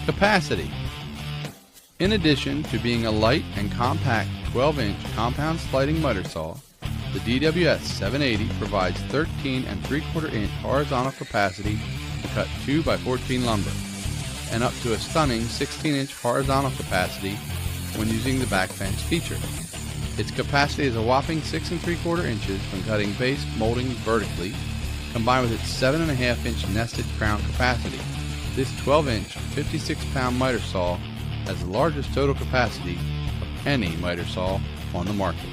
Capacity. In addition to being a light and compact 12-inch compound sliding miter saw, the DWS780 provides 13 3/4-inch horizontal capacity to cut 2x14 lumber, and up to a stunning 16-inch horizontal capacity when using the back fence feature. Its capacity is a whopping 6 3/4 inches when cutting base molding vertically, combined with its 7.5-inch nested crown capacity. This 12-inch, 56-pound miter saw has the largest total capacity of any miter saw on the market.